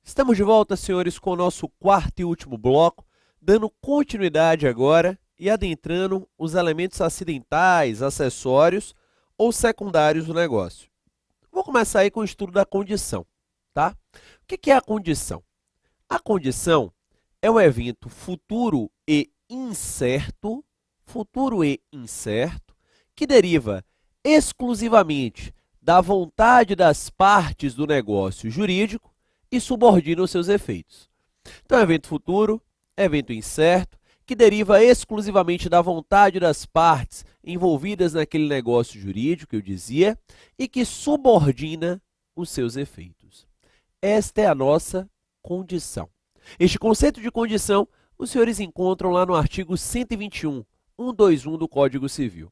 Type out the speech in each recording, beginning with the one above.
Estamos de volta, senhores, com o nosso quarto e último bloco, dando continuidade agora e adentrando os elementos acidentais, acessórios ou secundários do negócio. Vou começar aí com o estudo da condição, tá? O que é a condição? A condição é um evento futuro e incerto, que deriva exclusivamente da vontade das partes do negócio jurídico e subordina os seus efeitos. Então, evento futuro, evento incerto, que deriva exclusivamente da vontade das partes envolvidas naquele negócio jurídico, que eu dizia, e que subordina os seus efeitos. Esta é a nossa condição. Este conceito de condição, os senhores encontram lá no artigo 121, 121 do Código Civil.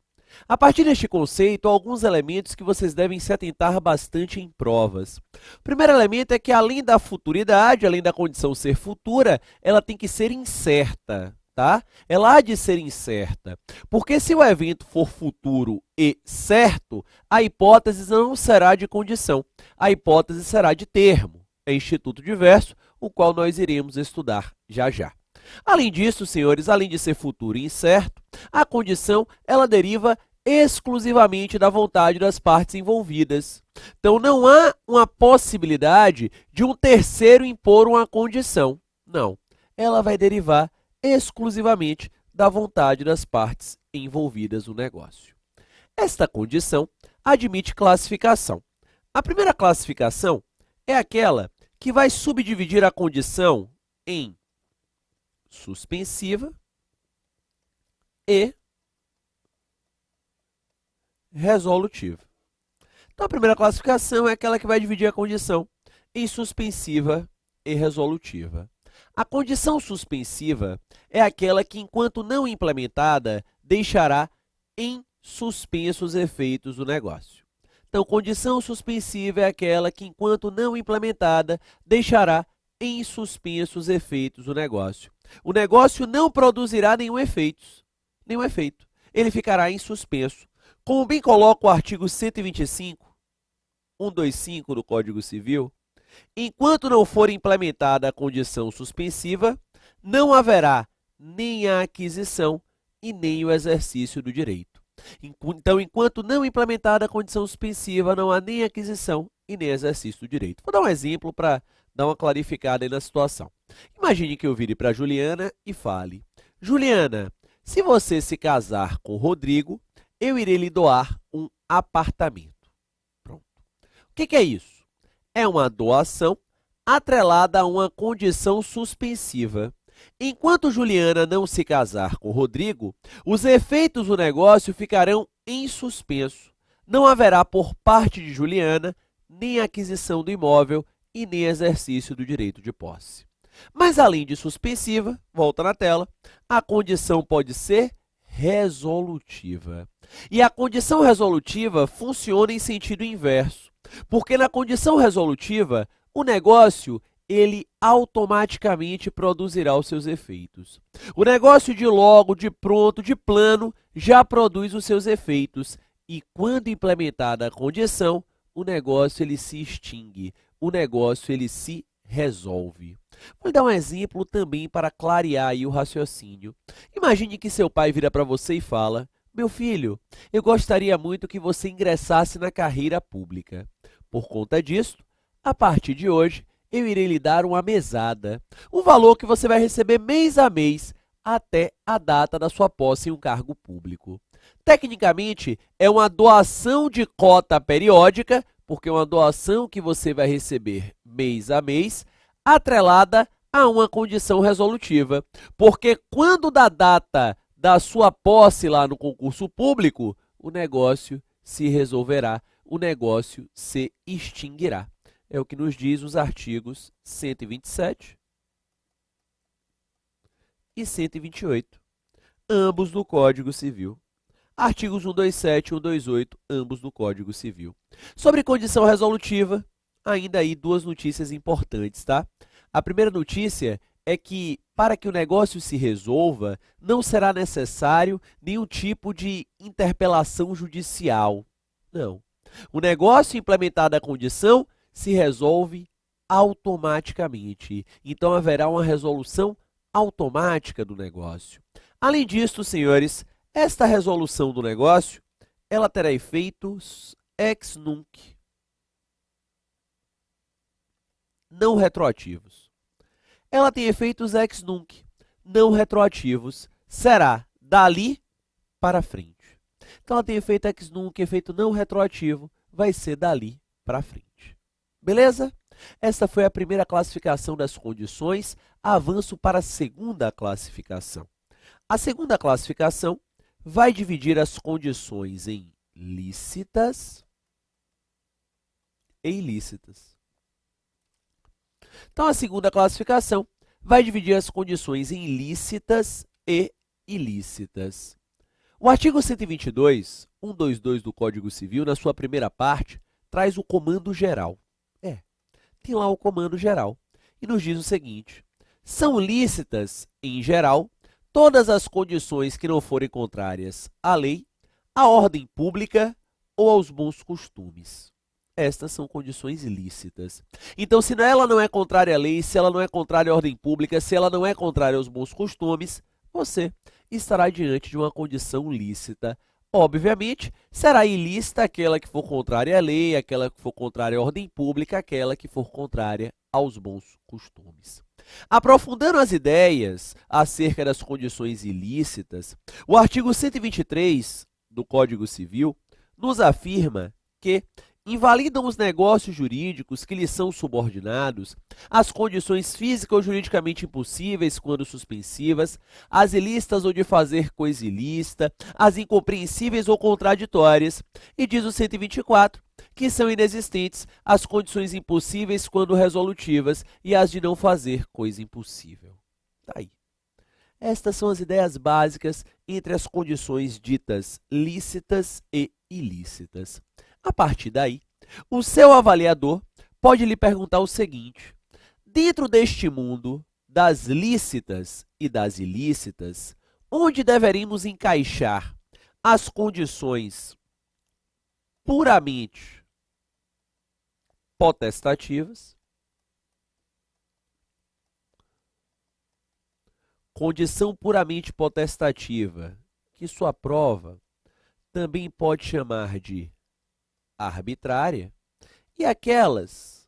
A partir deste conceito, há alguns elementos que vocês devem se atentar bastante em provas. O primeiro elemento é que, além da futuridade, além da condição ser futura, ela tem que ser incerta, tá? Ela há de ser incerta, porque se o evento for futuro e certo, a hipótese não será de condição, a hipótese será de termo. É instituto diverso, o qual nós iremos estudar já já. Além disso, senhores, além de ser futuro e incerto, a condição ela deriva exclusivamente da vontade das partes envolvidas. Então, não há uma possibilidade de um terceiro impor uma condição. Não, ela vai derivar exclusivamente da vontade das partes envolvidas no negócio. Esta condição admite classificação. A primeira classificação é aquela que vai subdividir a condição em suspensiva e resolutiva. Então, a primeira classificação é aquela que vai dividir a condição em suspensiva e resolutiva. A condição suspensiva é aquela que, enquanto não implementada, deixará em suspenso os efeitos do negócio. Então, condição suspensiva é aquela que, enquanto não implementada, deixará em suspenso os efeitos do negócio. O negócio não produzirá nenhum efeito. Ele ficará em suspenso. Como bem coloca o artigo 125, 125 do Código Civil, enquanto não for implementada a condição suspensiva, não haverá nem a aquisição e nem o exercício do direito. Então, enquanto não implementada a condição suspensiva, não há nem aquisição e nem exercício do direito. Vou dar um exemplo para dar uma clarificada aí na situação. Imagine que eu vire para Juliana e fale: Juliana, se você se casar com Rodrigo, eu irei lhe doar um apartamento. Pronto. O que é isso? É uma doação atrelada a uma condição suspensiva. Enquanto Juliana não se casar com Rodrigo, os efeitos do negócio ficarão em suspenso. Não haverá por parte de Juliana nem aquisição do imóvel e nem exercício do direito de posse. Mas, além de suspensiva, volta na tela, a condição pode ser resolutiva. E a condição resolutiva funciona em sentido inverso, porque na condição resolutiva, o negócio ele automaticamente produzirá os seus efeitos. O negócio de logo, de pronto, de plano, já produz os seus efeitos. E quando implementada a condição, o negócio ele se extingue, o negócio ele se resolve. Vou dar um exemplo também para clarear aí o raciocínio. Imagine que seu pai vira para você e fala: meu filho, eu gostaria muito que você ingressasse na carreira pública. Por conta disso, a partir de hoje, eu irei lhe dar uma mesada, um valor que você vai receber mês a mês até a data da sua posse em um cargo público. Tecnicamente, é uma doação de cota periódica, porque é uma doação que você vai receber mês a mês, atrelada a uma condição resolutiva. Porque quando da data da sua posse lá no concurso público, o negócio se resolverá, o negócio se extinguirá. É o que nos diz os artigos 127 e 128, ambos do Código Civil. artigos 127 e 128, ambos do Código Civil. Sobre condição resolutiva, ainda aí duas notícias importantes, tá? A primeira notícia é que, para que o negócio se resolva, não será necessário nenhum tipo de interpelação judicial. Não. O negócio implementado à condição se resolve automaticamente. Então, haverá uma resolução automática do negócio. Além disso, senhores, esta resolução do negócio, ela terá efeitos ex nunc, não retroativos. Ela tem efeitos ex nunc, não retroativos. Será dali para frente. Então, ela tem efeito ex nunc, efeito não retroativo, vai ser dali para frente. Beleza? Essa foi a primeira classificação das condições. Avanço para a segunda classificação. A segunda classificação vai dividir as condições em lícitas e ilícitas. Então, a segunda classificação vai dividir as condições em lícitas e ilícitas. O artigo 122, 122 do Código Civil, na sua primeira parte, traz o comando geral. Tem lá o comando geral e nos diz o seguinte: são lícitas, em geral, todas as condições que não forem contrárias à lei, à ordem pública ou aos bons costumes. Estas são condições lícitas. Então, se ela não é contrária à lei, se ela não é contrária à ordem pública, se ela não é contrária aos bons costumes, você estará diante de uma condição lícita. Obviamente, será ilícita aquela que for contrária à lei, aquela que for contrária à ordem pública, aquela que for contrária aos bons costumes. Aprofundando as ideias acerca das condições ilícitas, o artigo 123 do Código Civil nos afirma que invalidam os negócios jurídicos que lhes são subordinados, as condições físicas ou juridicamente impossíveis quando suspensivas, as ilícitas ou de fazer coisa ilícita, as incompreensíveis ou contraditórias, e diz o 124 que são inexistentes as condições impossíveis quando resolutivas e as de não fazer coisa impossível. Tá aí. Estas são as ideias básicas entre as condições ditas lícitas e ilícitas. A partir daí, o seu avaliador pode lhe perguntar o seguinte: dentro deste mundo das lícitas e das ilícitas, onde deveríamos encaixar as condições puramente potestativas, condição puramente potestativa, que sua prova também pode chamar de arbitrária, e aquelas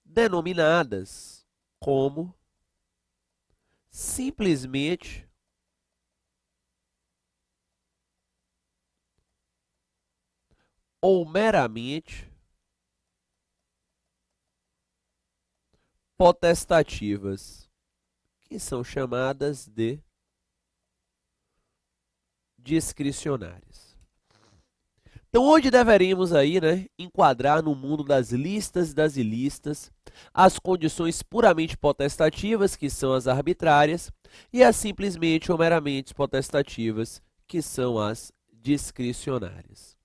denominadas como simplesmente ou meramente potestativas, que são chamadas de discricionárias. Então, onde deveríamos aí, enquadrar no mundo das listas e das ilícitas as condições puramente potestativas, que são as arbitrárias, e as simplesmente ou meramente potestativas, que são as discricionárias.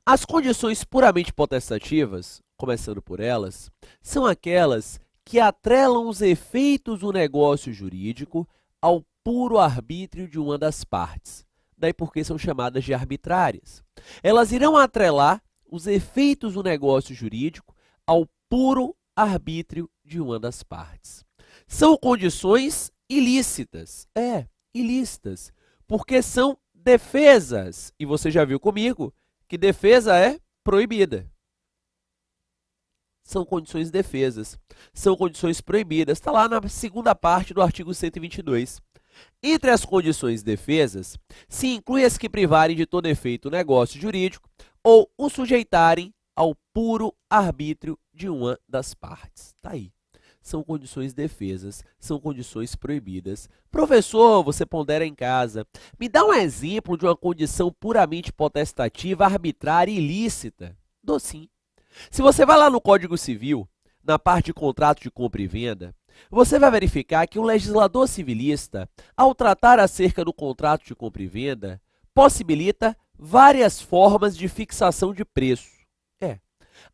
As condições puramente potestativas, começando por elas, são aquelas que atrelam os efeitos do negócio jurídico ao puro arbítrio de uma das partes. Daí porque são chamadas de arbitrárias. Elas irão atrelar os efeitos do negócio jurídico ao puro arbítrio de uma das partes. São condições ilícitas. Ilícitas, porque são defesas. E você já viu comigo que defesa é proibida. São condições defesas, são condições proibidas. Está lá na segunda parte do artigo 122. Entre as condições defesas, se inclui as que privarem de todo efeito o negócio jurídico ou o sujeitarem ao puro arbítrio de uma das partes. Está aí. São condições defesas, são condições proibidas. Professor, você pondera em casa, me dá um exemplo de uma condição puramente potestativa, arbitrária e ilícita. Dou sim. Se você vai lá no Código Civil, na parte de contrato de compra e venda, você vai verificar que o legislador civilista, ao tratar acerca do contrato de compra e venda, possibilita várias formas de fixação de preço.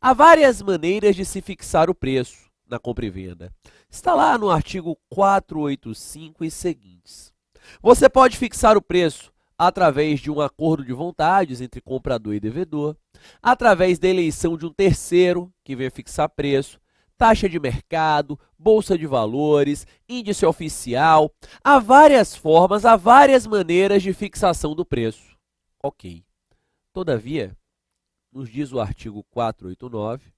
Há várias maneiras de se fixar o preço na compra e venda. Está lá no artigo 485 e seguintes. Você pode fixar o preço através de um acordo de vontades entre comprador e devedor, através da eleição de um terceiro que venha fixar preço, taxa de mercado, bolsa de valores, índice oficial. Há várias formas, há várias maneiras de fixação do preço. Ok. Todavia, nos diz o artigo 489,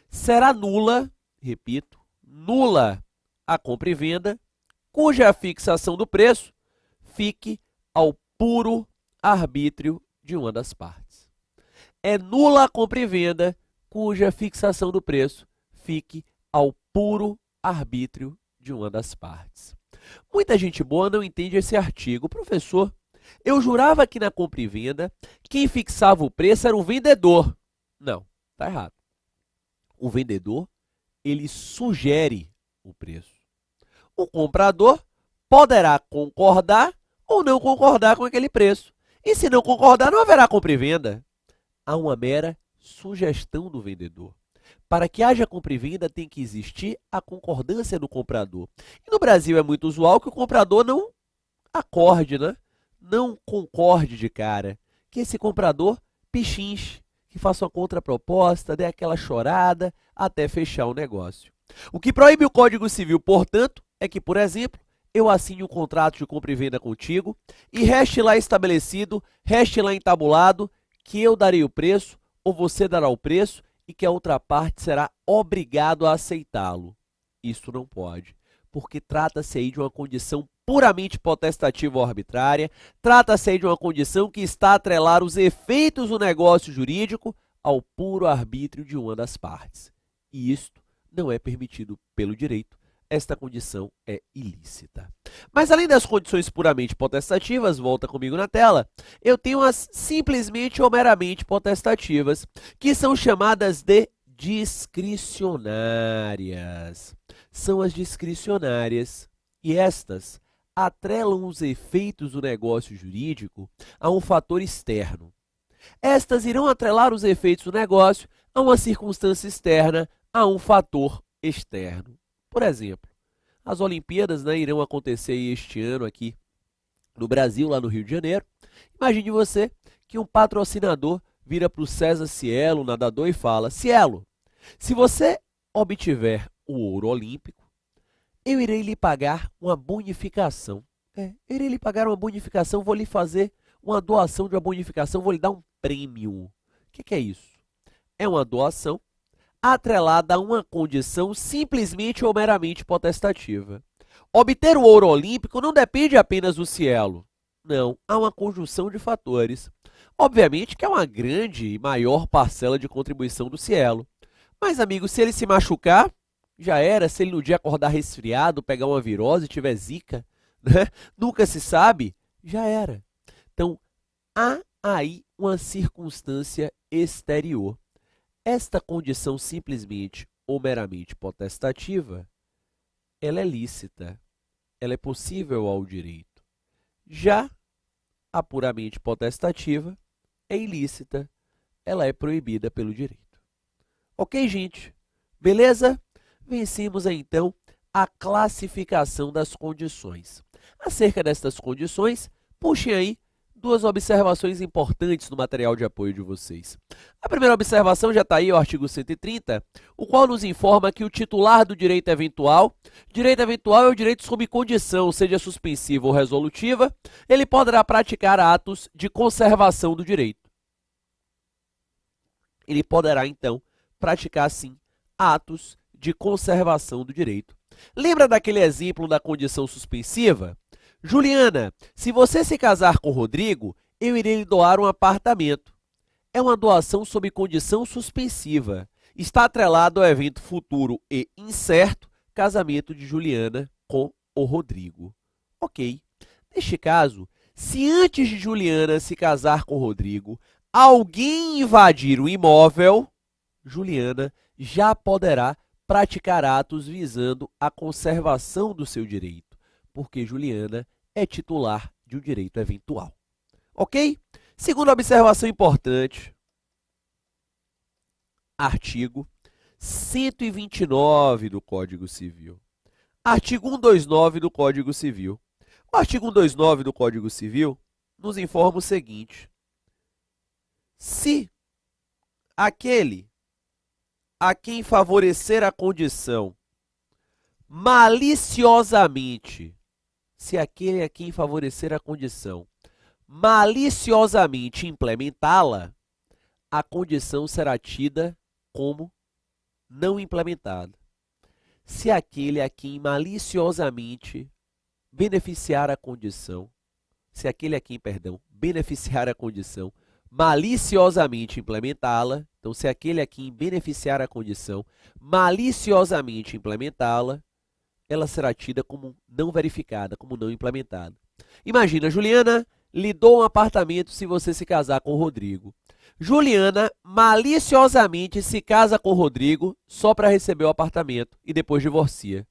será nula, repito, nula a compra e venda, cuja fixação do preço fique ao puro arbítrio de uma das partes. É nula a compra e venda, cuja fixação do preço fique ao puro arbítrio de uma das partes. Muita gente boa não entende esse artigo. Professor, eu jurava que na compra e venda, quem fixava o preço era o vendedor. Não, está errado. O vendedor, ele sugere o preço. O comprador poderá concordar ou não concordar com aquele preço. E se não concordar, não haverá compra e venda. Há uma mera sugestão do vendedor. Para que haja compra e venda, tem que existir a concordância do comprador. E no Brasil é muito usual que o comprador não acorde, né? Não concorde de cara, que esse comprador pichinche, que faça uma contraproposta, dê aquela chorada até fechar o negócio. O que proíbe o Código Civil, portanto, é que, por exemplo, eu assine um contrato de compra e venda contigo e reste lá estabelecido, reste lá entabulado, que eu darei o preço ou você dará o preço e que a outra parte será obrigado a aceitá-lo. Isso não pode, porque trata-se aí de uma condição puramente potestativa ou arbitrária, trata-se aí de uma condição que está a atrelar os efeitos do negócio jurídico ao puro arbítrio de uma das partes. E isto não é permitido pelo direito, esta condição é ilícita. Mas além das condições puramente potestativas, volta comigo na tela, eu tenho as simplesmente ou meramente potestativas, que são chamadas de discricionárias. São as discricionárias e estas atrelam os efeitos do negócio jurídico a um fator externo. Estas irão atrelar os efeitos do negócio a uma circunstância externa, a um fator externo. Por exemplo, as Olimpíadas, irão acontecer este ano aqui no Brasil, lá no Rio de Janeiro. Imagine você que um patrocinador vira para o César Cielo, nadador, e fala: Cielo, se você obtiver o ouro olímpico, eu irei lhe pagar uma bonificação. Eu irei lhe pagar uma bonificação, vou lhe fazer uma doação de uma bonificação, vou lhe dar um prêmio. O que é isso? É uma doação atrelada a uma condição simplesmente ou meramente potestativa. Obter o ouro olímpico não depende apenas do Cielo. Não, há uma conjunção de fatores. Obviamente que é uma grande e maior parcela de contribuição do Cielo. Mas, amigo, se ele se machucar, já era. Se ele no dia acordar resfriado, pegar uma virose, tiver zika, né? Nunca se sabe, já era. Então, há aí uma circunstância exterior. Esta condição simplesmente ou meramente potestativa, ela é lícita, ela é possível ao direito. Já a puramente potestativa é ilícita, ela é proibida pelo direito. Ok, gente? Beleza? Vencemos então a classificação das condições. Acerca destas condições, puxem aí duas observações importantes no material de apoio de vocês. A primeira observação já está aí, o artigo 130, o qual nos informa que o titular do direito eventual é o direito sob condição, seja suspensiva ou resolutiva, ele poderá praticar atos de conservação do direito. Ele poderá, então, praticar, sim, atos de conservação do direito. Lembra daquele exemplo da condição suspensiva? Juliana, se você se casar com Rodrigo, eu irei lhe doar um apartamento. É uma doação sob condição suspensiva. Está atrelado ao evento futuro e incerto, casamento de Juliana com o Rodrigo. Ok. Neste caso, se antes de Juliana se casar com Rodrigo, alguém invadir o imóvel, Juliana já poderá praticar atos visando a conservação do seu direito, porque Juliana é titular de um direito eventual. Ok? Segunda observação importante, artigo 129 do Código Civil. Artigo 129 do Código Civil. O artigo 129 do Código Civil nos informa o seguinte: se aquele a quem favorecer a condição maliciosamente, maliciosamente implementá-la, a condição será tida como não implementada. Se aquele a quem maliciosamente beneficiar a condição, beneficiar a condição, maliciosamente implementá-la, então se aquele a quem beneficiar a condição, maliciosamente implementá-la, ela será tida como não verificada, como não implementada. Imagina, Juliana lhe dou um apartamento se você se casar com o Rodrigo. Juliana maliciosamente se casa com o Rodrigo só para receber o apartamento e depois divorcia.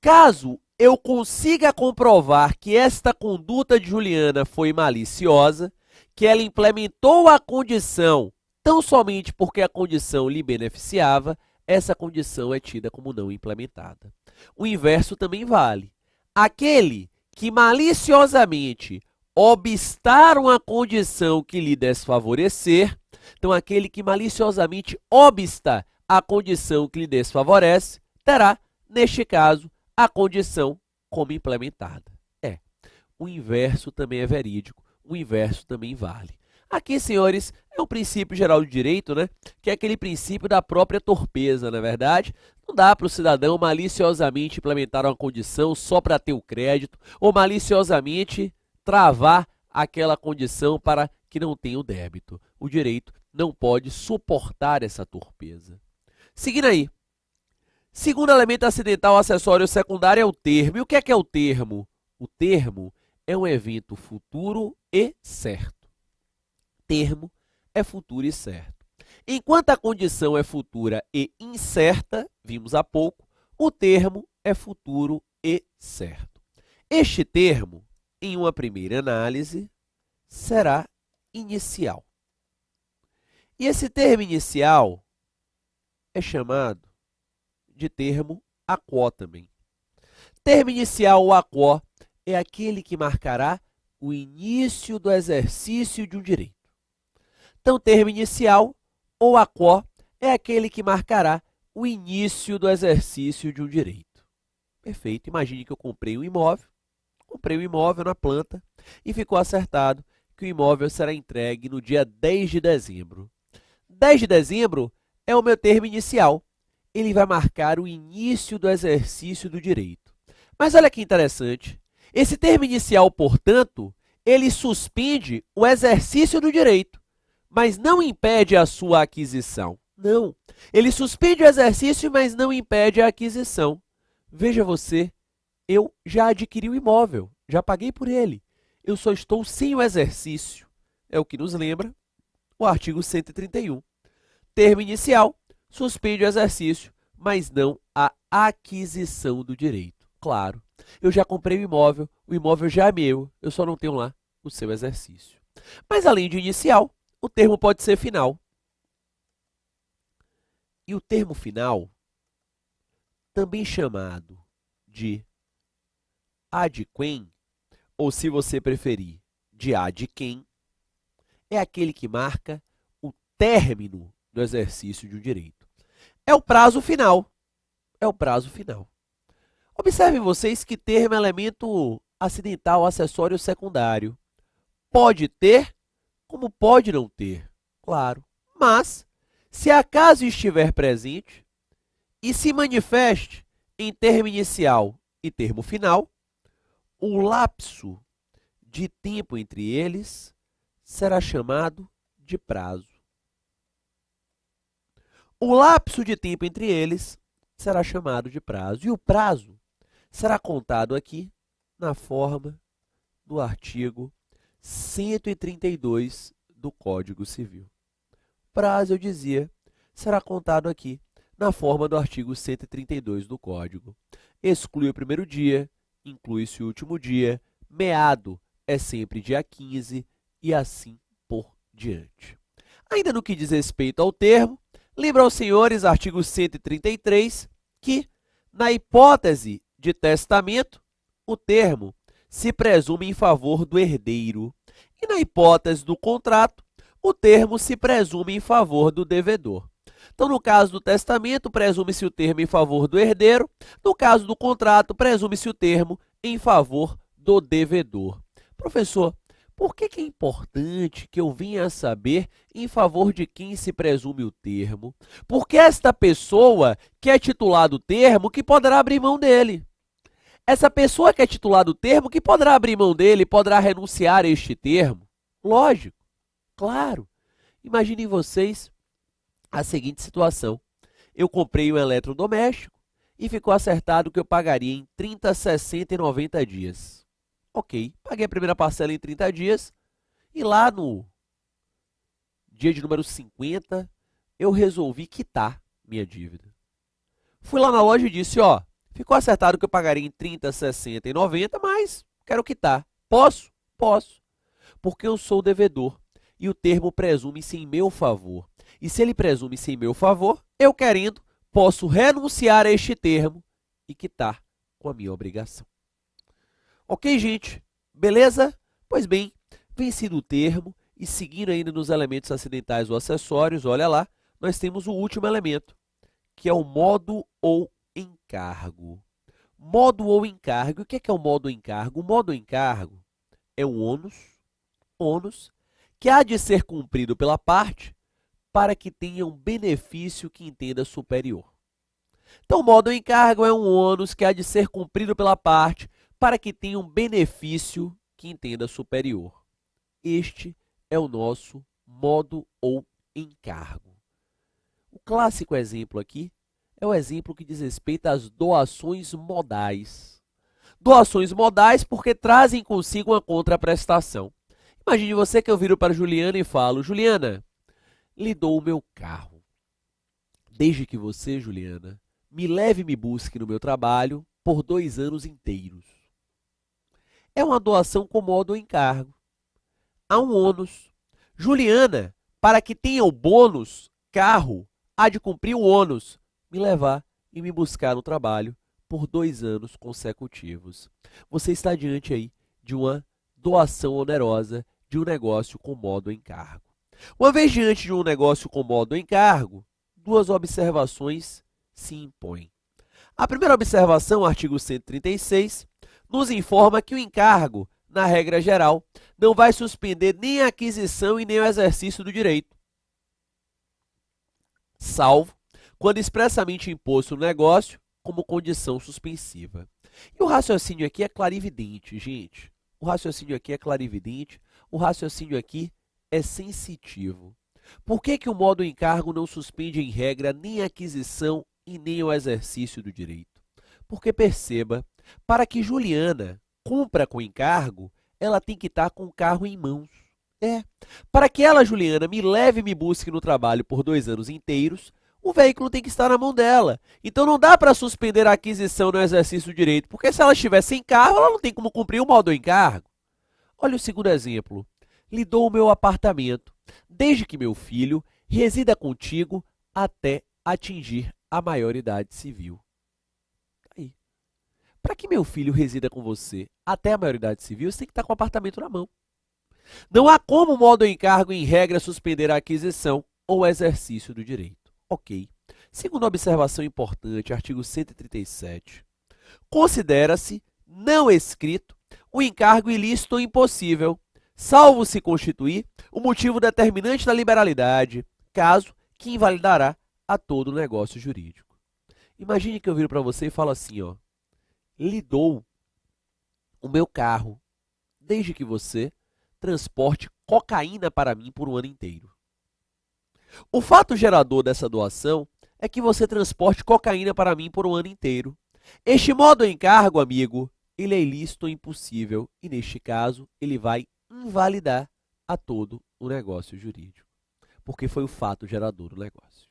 Caso eu consiga comprovar que esta conduta de Juliana foi maliciosa, que ela implementou a condição tão somente porque a condição lhe beneficiava, essa condição é tida como não implementada. O inverso também vale. Aquele que maliciosamente obstar uma condição que lhe desfavorecer, então aquele que maliciosamente obsta a condição que lhe desfavorece, terá, neste caso, a condição como implementada. O inverso também é verídico, o inverso também vale. Aqui, senhores, é um princípio geral do direito, né? Que é aquele princípio da própria torpeza, não é verdade? Não dá para o cidadão maliciosamente implementar uma condição só para ter o crédito, ou maliciosamente travar aquela condição para que não tenha o débito. O direito não pode suportar essa torpeza. Seguindo aí. Segundo elemento acidental, acessório ou secundário é o termo. E o que é o termo? O termo é um evento futuro e certo. Termo é futuro e certo. Enquanto a condição é futura e incerta, vimos há pouco, o termo é futuro e certo. Este termo, em uma primeira análise, será inicial. E esse termo inicial é chamado de termo aquó também. Termo inicial ou aquó é aquele que marcará o início do exercício de um direito. Então, termo inicial ou aquó é aquele que marcará o início do exercício de um direito. Perfeito. Imagine que eu comprei um imóvel na planta e ficou acertado que o imóvel será entregue no dia 10 de dezembro. 10 de dezembro é o meu termo inicial. Ele vai marcar o início do exercício do direito. Mas olha que interessante. Esse termo inicial, portanto, ele suspende o exercício do direito, mas não impede a sua aquisição. Não. Ele suspende o exercício, mas não impede a aquisição. Veja você, eu já adquiri o imóvel, já paguei por ele. Eu só estou sem o exercício. É o que nos lembra o artigo 131. Termo inicial suspende o exercício, mas não a aquisição do direito. Claro, eu já comprei o imóvel já é meu, eu só não tenho lá o seu exercício. Mas além de inicial, o termo pode ser final. E o termo final, também chamado de adquem, ou se você preferir, de adquem, é aquele que marca o término do exercício de um direito. É o prazo final. Observem vocês que termo é elemento acidental, acessório ou secundário. Pode ter, como pode não ter, claro. Mas, se acaso estiver presente e se manifeste em termo inicial e termo final, o lapso de tempo entre eles será chamado de prazo. O lapso de tempo entre eles será chamado de prazo. E o prazo será contado aqui na forma do artigo 132 do Código Civil. Prazo, eu dizia, será contado aqui na forma do artigo 132 do Código. Exclui o primeiro dia, inclui-se o último dia, meado é sempre dia 15 e assim por diante. Ainda no que diz respeito ao termo, lembro aos senhores, artigo 133, que, na hipótese de testamento, o termo se presume em favor do herdeiro e, na hipótese do contrato, o termo se presume em favor do devedor. Então, no caso do testamento, presume-se o termo em favor do herdeiro. No caso do contrato, presume-se o termo em favor do devedor. Professor, por que é importante que eu venha a saber em favor de quem se presume o termo? Porque esta pessoa que é titular do termo que poderá abrir mão dele. Essa pessoa que é titular do termo que poderá abrir mão dele, poderá renunciar a este termo? Lógico, claro. Imaginem vocês a seguinte situação. Eu comprei um eletrodoméstico e ficou acertado que eu pagaria em 30, 60 e 90 dias. Ok, paguei a primeira parcela em 30 dias e lá no dia de número 50, eu resolvi quitar minha dívida. Fui lá na loja e disse, ó, ficou acertado que eu pagaria em 30, 60 e 90, mas quero quitar. Posso? Posso. Porque eu sou devedor e o termo presume-se em meu favor. E se ele presume-se em meu favor, eu querendo, posso renunciar a este termo e quitar com a minha obrigação. Ok, gente? Beleza? Pois bem, vencido o termo e seguindo ainda nos elementos acidentais ou acessórios, olha lá, nós temos o último elemento, que é o modo ou encargo. Modo ou encargo. O que é o modo ou encargo? O modo ou encargo é um ônus que há de ser cumprido pela parte para que tenha um benefício que entenda superior. Então, o modo ou encargo é um ônus que há de ser cumprido pela parte para que tenha um benefício que entenda superior. Este é o nosso modo ou encargo. O clássico exemplo aqui é o exemplo que diz respeito às doações modais. Doações modais porque trazem consigo uma contraprestação. Imagine você que eu viro para Juliana e falo, Juliana, lhe dou o meu carro. Desde que você, Juliana, me leve e me busque no meu trabalho por 2 anos inteiros. É uma doação com modo ou encargo. Há um ônus. Juliana, para que tenha o bônus, carro, há de cumprir o ônus, me levar e me buscar no trabalho por 2 anos consecutivos. Você está diante aí de uma doação onerosa de um negócio com modo ou encargo. Uma vez diante de um negócio com modo ou encargo, 2 observações se impõem. A primeira observação, artigo 136, nos informa que o encargo, na regra geral, não vai suspender nem a aquisição e nem o exercício do direito, salvo quando expressamente imposto no negócio como condição suspensiva. E o raciocínio aqui é clarividente, gente. O raciocínio aqui é clarividente, o raciocínio aqui é sensitivo. Por que o modo encargo não suspende em regra nem a aquisição e nem o exercício do direito? Porque perceba, para que Juliana cumpra com encargo, ela tem que estar com o carro em mãos. Para que ela, Juliana, me leve e me busque no trabalho por 2 anos inteiros, o veículo tem que estar na mão dela. Então não dá para suspender a aquisição no exercício do direito, porque se ela estiver sem carro, ela não tem como cumprir o modo encargo. Olha o segundo exemplo. Lhe dou o meu apartamento, desde que meu filho resida contigo até atingir a maioridade civil. Aí. Para que meu filho resida com você até a maioridade civil, você tem que estar com o apartamento na mão. Não há como o modo encargo, em regra, suspender a aquisição ou exercício do direito. Ok. Segunda observação importante, artigo 137. Considera-se não escrito o encargo ilícito ou impossível, salvo se constituir o motivo determinante da liberalidade, caso que invalidará a todo o negócio jurídico. Imagine que eu viro para você e falo assim, ó, lhe dou o meu carro, desde que você transporte cocaína para mim por um ano inteiro. O fato gerador dessa doação é que você transporte cocaína para mim por um ano inteiro. Este modo de encargo, amigo, ele é ilícito ou impossível e, neste caso, ele vai invalidar a todo o negócio jurídico, porque foi o fato gerador do negócio.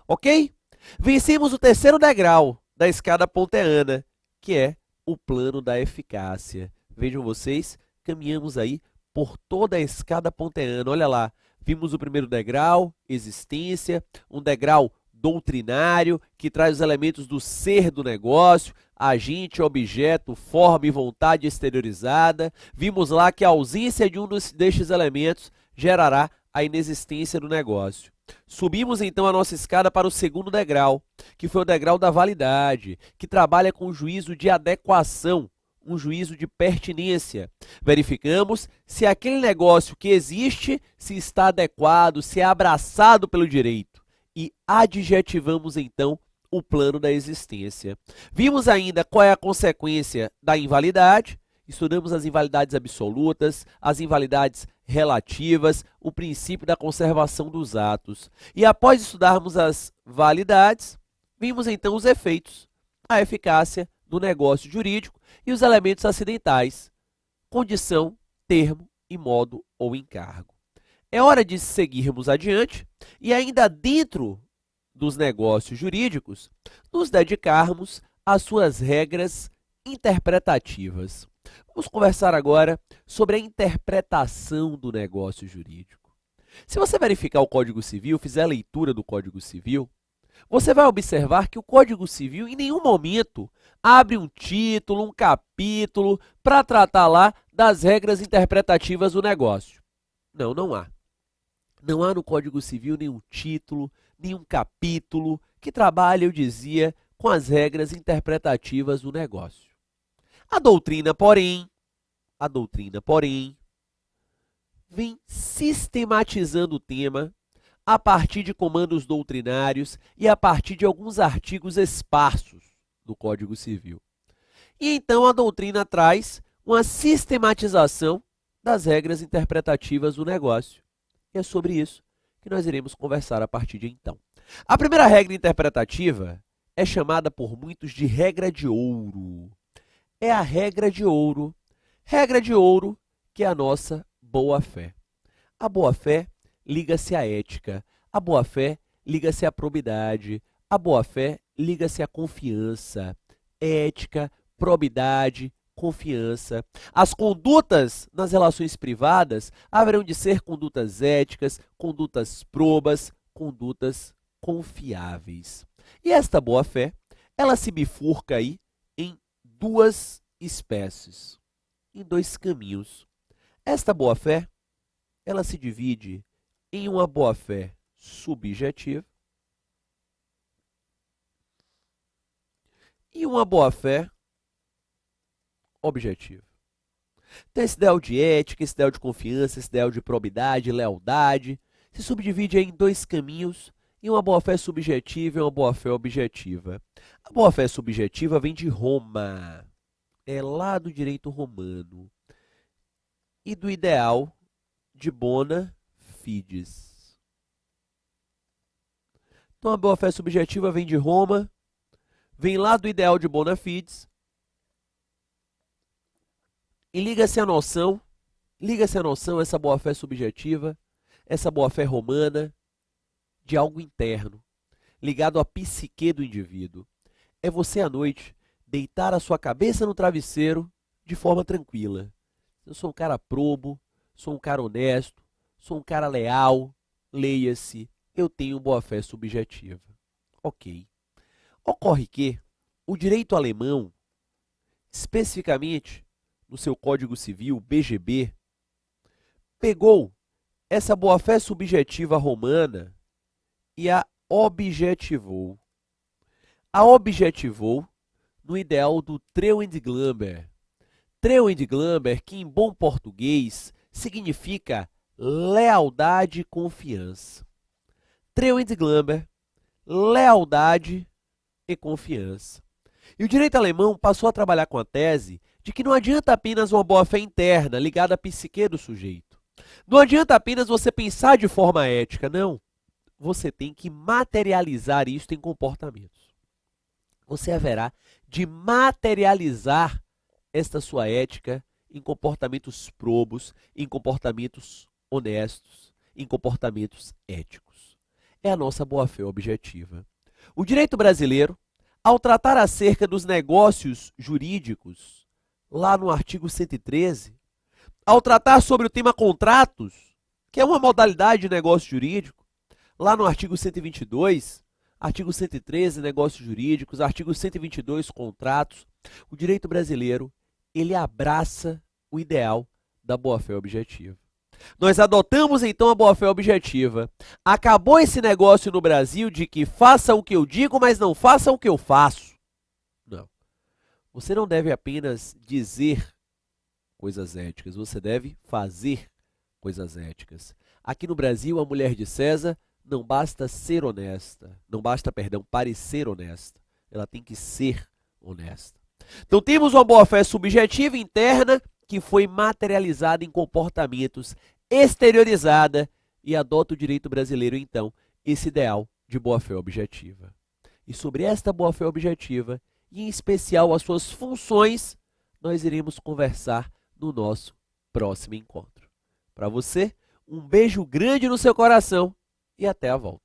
Ok? Vencemos o terceiro degrau da escada ponteana, que é o plano da eficácia. Vejam vocês, caminhamos aí por toda a escada ponteana. Olha lá, Vimos o primeiro degrau, existência, um degrau doutrinário, que traz os elementos do ser do negócio, agente, objeto, forma e vontade exteriorizada. Vimos lá que a ausência de um destes elementos gerará a inexistência do negócio. Subimos então a nossa escada para o segundo degrau, que foi o degrau da validade, que trabalha com o juízo de adequação, um juízo de pertinência. Verificamos se aquele negócio que existe se está adequado, se é abraçado pelo direito. E adjetivamos então o plano da existência. Vimos ainda qual é a consequência da invalidade. Estudamos as invalidades absolutas, as invalidades relativas, o princípio da conservação dos atos. E após estudarmos as validades, vimos então os efeitos, a eficácia do negócio jurídico e os elementos acidentais, condição, termo e modo ou encargo. É hora de seguirmos adiante e ainda dentro dos negócios jurídicos, nos dedicarmos às suas regras interpretativas. Vamos conversar agora sobre a interpretação do negócio jurídico. Se você verificar o Código Civil, fizer a leitura do Código Civil, você vai observar que o Código Civil em nenhum momento abre um título, um capítulo para tratar lá das regras interpretativas do negócio. Não, não há. Não há no Código Civil nenhum título, nenhum capítulo que trabalhe, eu dizia, com as regras interpretativas do negócio. A doutrina, porém, vem sistematizando o tema a partir de comandos doutrinários e a partir de alguns artigos esparsos do Código Civil. E então a doutrina traz uma sistematização das regras interpretativas do negócio. E é sobre isso que nós iremos conversar a partir de então. A primeira regra interpretativa é chamada por muitos de regra de ouro. É a regra de ouro que é a nossa boa-fé. A boa-fé liga-se à ética, a boa-fé liga-se à probidade, a boa-fé liga-se à confiança. Ética, probidade, confiança. As condutas nas relações privadas haverão de ser condutas éticas, condutas probas, condutas confiáveis. E esta boa-fé, ela se bifurca aí em duas espécies, em dois caminhos. Esta boa-fé, ela se divide em uma boa-fé subjetiva e uma boa-fé objetiva. Tem esse ideal de ética, esse ideal de confiança, esse ideal de probidade, lealdade, se subdivide aí em dois caminhos, em uma boa-fé subjetiva e uma boa-fé objetiva. A boa-fé subjetiva vem de Roma, é lá do direito romano, e do ideal de bona fides. Então a boa-fé subjetiva vem de Roma, vem lá do ideal de bona fides, e liga-se a noção, essa boa-fé subjetiva, essa boa-fé romana, de algo interno, ligado à psique do indivíduo. É você à noite deitar a sua cabeça no travesseiro de forma tranquila. Eu sou um cara probo, sou um cara honesto, sou um cara leal, leia-se, eu tenho boa-fé subjetiva. Ok. Ocorre que o direito alemão, especificamente no seu Código Civil, BGB, pegou essa boa-fé subjetiva romana e a objetivou. A objetivou no ideal do Treuendglamber. Treuendglamber, que em bom português significa lealdade e confiança. Treuendglamber, lealdade e confiança. E o direito alemão passou a trabalhar com a tese de que não adianta apenas uma boa-fé interna ligada à psique do sujeito. Não adianta apenas você pensar de forma ética, não. Você tem que materializar isso em comportamentos. Você haverá de materializar esta sua ética em comportamentos probos, em comportamentos honestos, em comportamentos éticos. É a nossa boa-fé objetiva. O direito brasileiro, ao tratar acerca dos negócios jurídicos, lá no artigo 113, ao tratar sobre o tema contratos, que é uma modalidade de negócio jurídico, lá no artigo 122, artigo 113, negócios jurídicos, artigo 122, contratos, o direito brasileiro, ele abraça o ideal da boa-fé objetiva. Nós adotamos então a boa-fé objetiva. Acabou esse negócio no Brasil de que faça o que eu digo, mas não faça o que eu faço. Não. Você não deve apenas dizer coisas éticas, você deve fazer coisas éticas. Aqui no Brasil, a mulher de César não basta ser honesta, parecer honesta. Ela tem que ser honesta. Então temos uma boa-fé subjetiva interna que foi materializada em comportamentos, exteriorizada e adota o direito brasileiro, então, esse ideal de boa-fé objetiva. E sobre esta boa-fé objetiva, e em especial as suas funções, nós iremos conversar no nosso próximo encontro. Para você, um beijo grande no seu coração e até a volta.